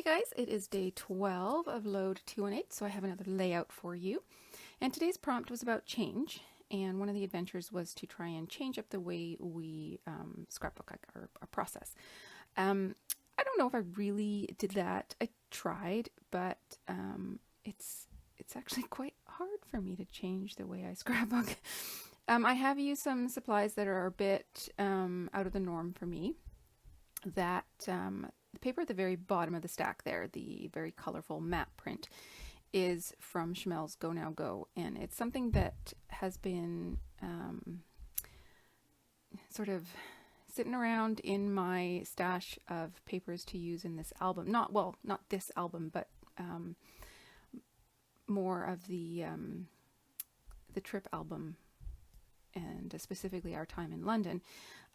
Hey guys, it is day 12 of LOAD218, so I have another layout for you. And today's prompt was about change, and one of the adventures was to try and change up the way we scrapbook our process. I don't know if I really did that. I tried, but it's actually quite hard for me to change the way I scrapbook. I have used some supplies that are a bit out of the norm for me. That the paper at the very bottom of the stack there, the very colorful map print, is from Schmel's Go Now Go, and it's something that has been sort of sitting around in my stash of papers to use in this album. Not this album, but more of the trip album, and specifically our time in London.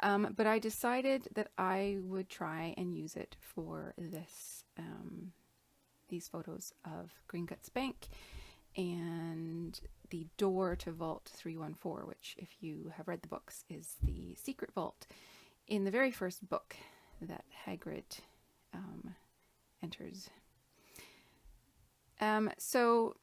But I decided that I would try and use it for this, these photos of Gringotts Bank and the door to Vault 314, which, if you have read the books, is the secret vault in the very first book that Hagrid enters. So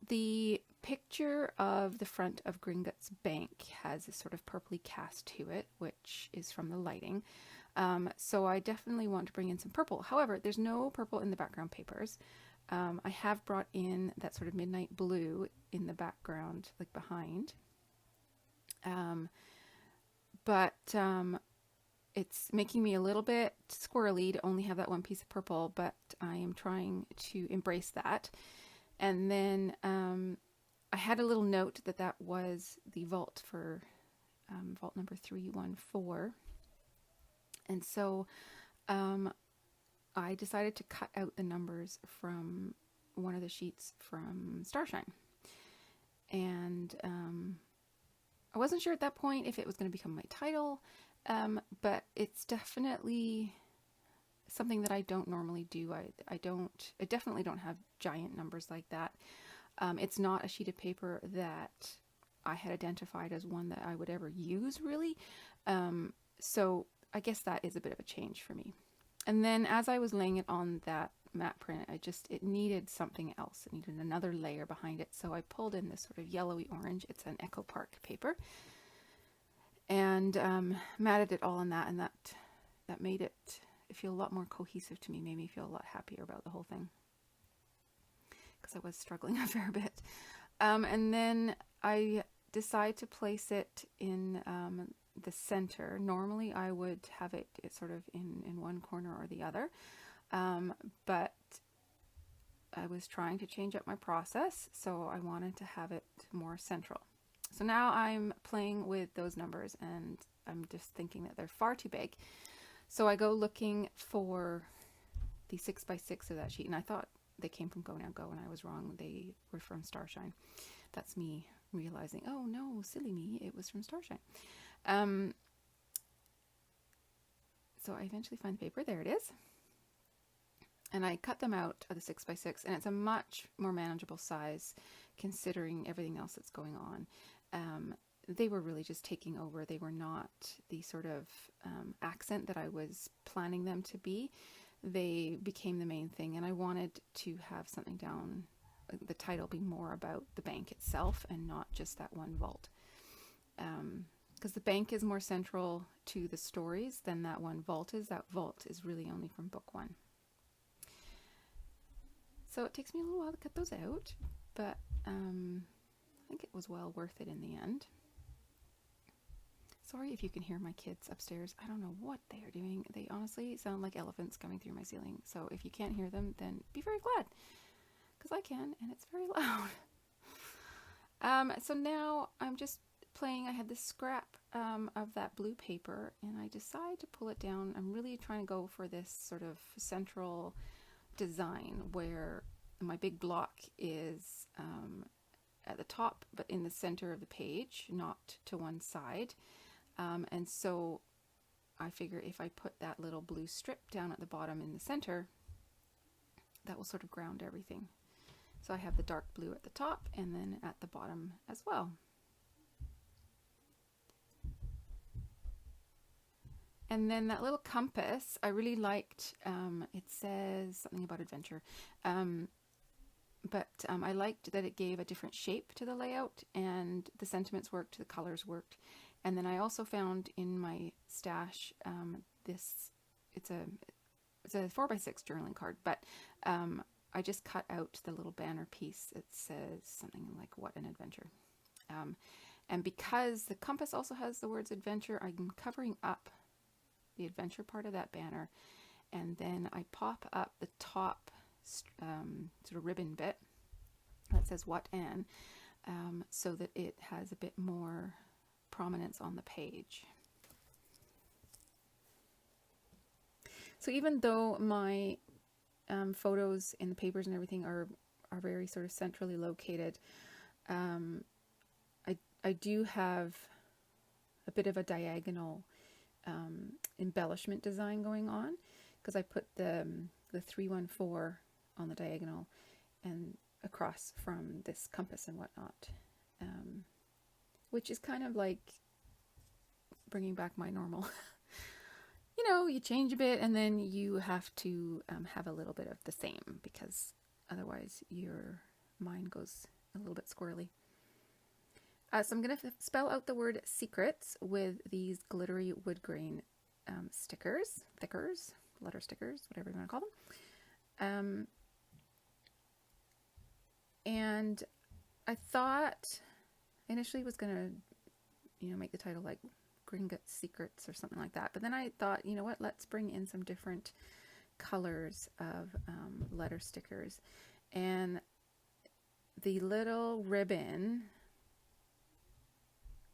the picture of the front of Gringotts Bank has this sort of purpley cast to it, which is from the lighting. So I definitely want to bring in some purple. However, there's no purple in the background papers. I have brought in that sort of midnight blue in the background, like behind. But it's making me a little bit squirrely to only have that one piece of purple, but I am trying to embrace that. And then I had a little note that was the vault for vault number 314. And so I decided to cut out the numbers from one of the sheets from Starshine. And I wasn't sure at that point if it was going to become my title, but it's definitely something that I don't normally do. I definitely don't have giant numbers like that. It's not a sheet of paper that I had identified as one that I would ever use, really. So I guess that is a bit of a change for me. And then as I was laying it on that matte print, it needed something else. It needed another layer behind it. So I pulled in this sort of yellowy orange. It's an Echo Park paper. And matted it all on that, and that made it feel a lot more cohesive to me, made me feel a lot happier about the whole thing, because I was struggling a fair bit. And then I decided to place it in the center. Normally I would have it sort of in one corner or the other, but I was trying to change up my process, so I wanted to have it more central. So now I'm playing with those numbers, and I'm just thinking that they're far too big. So I go looking for the 6x6 of that sheet, and I thought they came from Go Now Go, and I was wrong. They were from Starshine. That's me realizing, oh no, silly me, it was from Starshine. So I eventually find the paper. There it is. And I cut them out of the 6x6, and it's a much more manageable size considering everything else that's going on. They were really just taking over. They were not the sort of accent that I was planning them to be. They became the main thing, and I wanted to have something down, the title be more about the bank itself and not just that one vault. Because the bank is more central to the stories than that one vault is. That vault is really only from book 1. So it takes me a little while to cut those out, but I think it was well worth it in the end. Sorry if you can hear my kids upstairs. I don't know what they are doing. They honestly sound like elephants coming through my ceiling. So if you can't hear them, then be very glad, because I can, and it's very loud. So now I'm just playing. I had this scrap of that blue paper, and I decide to pull it down. I'm really trying to go for this sort of central design where my big block is at the top, but in the center of the page, not to one side. And so I figure if I put that little blue strip down at the bottom in the center, that will sort of ground everything. So I have the dark blue at the top and then at the bottom as well. And then that little compass, I really liked. It says something about adventure. But I liked that it gave a different shape to the layout, and the sentiments worked, the colors worked. And then I also found in my stash this, it's a 4x6 journaling card, but I just cut out the little banner piece. It says something like, what an adventure. And because the compass also has the words adventure, I'm covering up the adventure part of that banner, and then I pop up the top sort of ribbon bit that says what an, so that it has a bit more prominence on the page. So even though my photos in the papers and everything are very sort of centrally located, I do have a bit of a diagonal embellishment design going on, because I put the 314 on the diagonal and across from this compass and whatnot, which is kind of like bringing back my normal. You know, you change a bit and then you have to have a little bit of the same, because otherwise your mind goes a little bit squirrely. So I'm going to spell out the word secrets with these glittery wood grain stickers, letter stickers, whatever you want to call them. And I thought initially it was going to, make the title like Gringotts Secrets or something like that. But then I thought, you know what, let's bring in some different colors of letter stickers. And the little ribbon,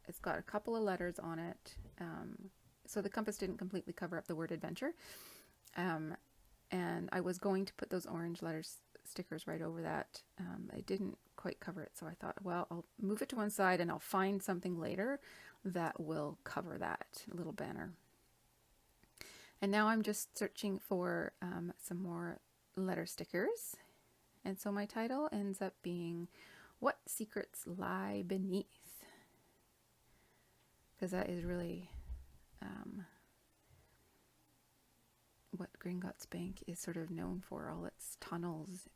it's got a couple of letters on it. So the compass didn't completely cover up the word adventure. And I was going to put those orange stickers right over that. I didn't quite cover it, so I thought, well, I'll move it to one side and I'll find something later that will cover that little banner. And now I'm just searching for some more letter stickers. And so my title ends up being What Secrets Lie Beneath? Because that is really what Gringotts Bank is sort of known for, all its tunnels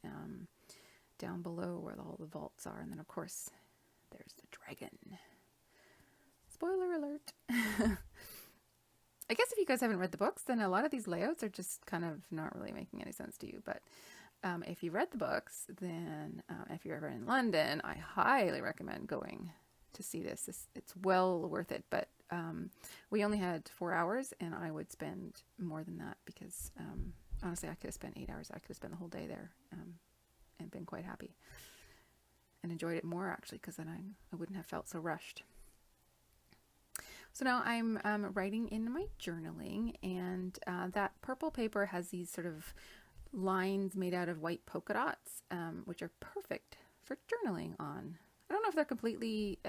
down below where all the vaults are. And then, of course, there's the dragon. Spoiler alert. I guess if you guys haven't read the books, then a lot of these layouts are just kind of not really making any sense to you. But if you read the books, then if you're ever in London, I highly recommend going to see this. It's well worth it. But we only had 4 hours, and I would spend more than that, because honestly, I could have spent 8 hours. I could have spent the whole day there and been quite happy and enjoyed it more, actually, because then I wouldn't have felt so rushed. So now I'm writing in my journaling, and that purple paper has these sort of lines made out of white polka dots, which are perfect for journaling on. I don't know if they're completely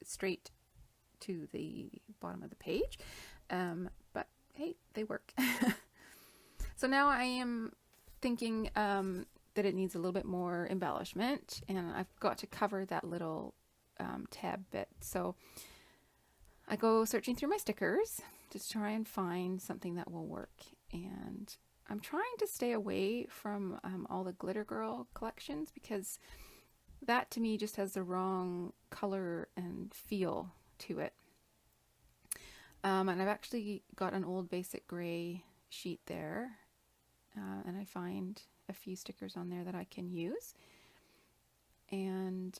straight to the bottom of the page, but hey, they work. So now I am thinking that it needs a little bit more embellishment, and I've got to cover that little tab bit. So I go searching through my stickers to try and find something that will work. And I'm trying to stay away from all the Glitter Girl collections, because that to me just has the wrong color and feel to it. And I've actually got an old basic gray sheet there, and I find a few stickers on there that I can use. And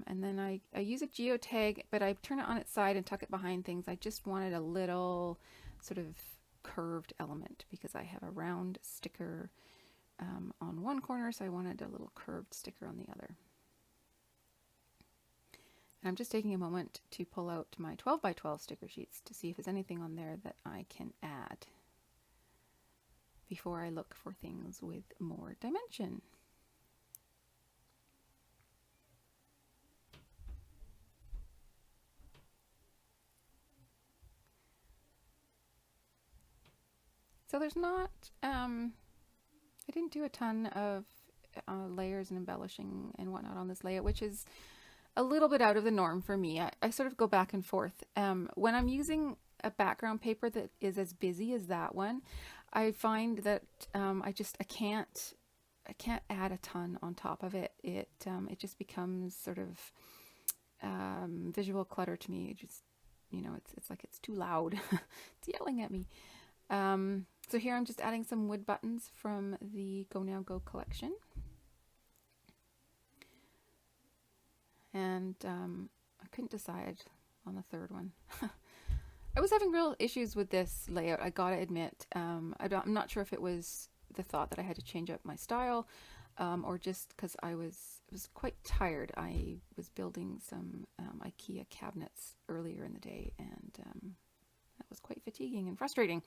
then I use a geotag, but I turn it on its side and tuck it behind things. I just wanted a little sort of curved element, because I have a round sticker on one corner, so I wanted a little curved sticker on the other. And I'm just taking a moment to pull out my 12x12 sticker sheets to see if there's anything on there that I can add before I look for things with more dimension. So there's not, I didn't do a ton of layers and embellishing and whatnot on this layout, which is a little bit out of the norm for me. I sort of go back and forth. When I'm using a background paper that is as busy as that one. I find that I can't add a ton on top of it. It just becomes sort of visual clutter to me. It just, it's like it's too loud. It's yelling at me. So here I'm just adding some wood buttons from the Go Now Go collection. And I couldn't decide on the third one. I was having real issues with this layout, I gotta admit. I'm not sure if it was the thought that I had to change up my style, or just because I was quite tired. I was building some IKEA cabinets earlier in the day, and that was quite fatiguing and frustrating.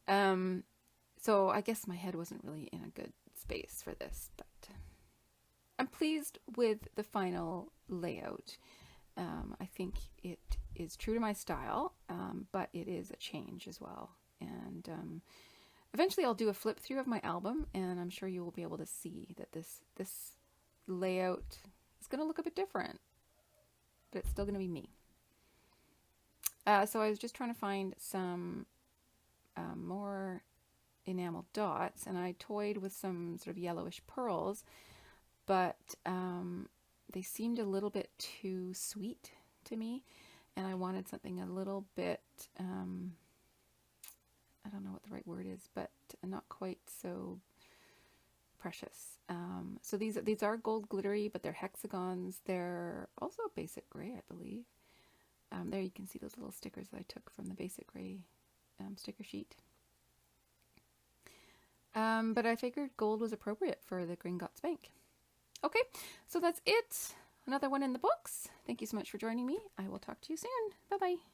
So I guess my head wasn't really in a good space for this, but I'm pleased with the final layout. I think it is true to my style, but it is a change as well. And eventually I'll do a flip through of my album, and I'm sure you will be able to see that this layout is going to look a bit different, but it's still going to be me. So I was just trying to find some more enamel dots, and I toyed with some sort of yellowish pearls, but they seemed a little bit too sweet to me, and I wanted something a little bit, I don't know what the right word is, but not quite so precious. So these are gold glittery, but they're hexagons. They're also basic gray, I believe. There you can see those little stickers that I took from the basic gray sticker sheet. But I figured gold was appropriate for the Gringotts Bank. Okay, so that's it. Another one in the books. Thank you so much for joining me. I will talk to you soon. Bye-bye.